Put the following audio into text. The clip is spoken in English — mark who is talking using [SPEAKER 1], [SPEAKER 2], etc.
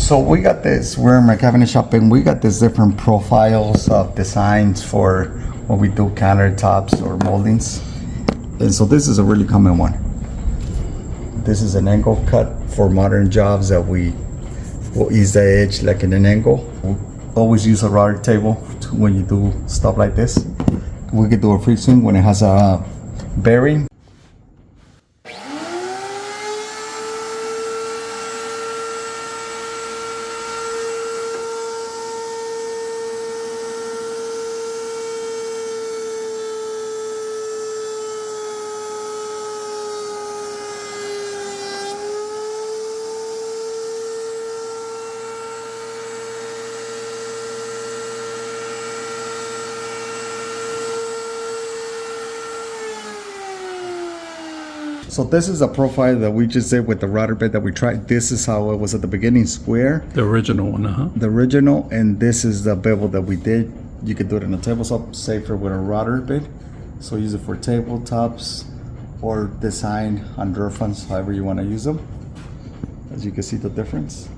[SPEAKER 1] So we got this, we're in my cabinet shop and we got these different profiles of designs for when we do countertops or moldings. And so this is a really common one. This is an angle cut for modern jobs that we will ease the edge like in an angle. We'll always use a router table when you do stuff like this. We could do a free swing when it has a bearing. So this is a profile that we just did with the router bit that we tried. This is how it was at the beginning, square.
[SPEAKER 2] The original one,
[SPEAKER 1] The original, and this is the bevel that we did. You could do it in a tabletop, safer with a router bit. So use it for tabletops or design on drawer funds, however you want to use them. As you can see the difference.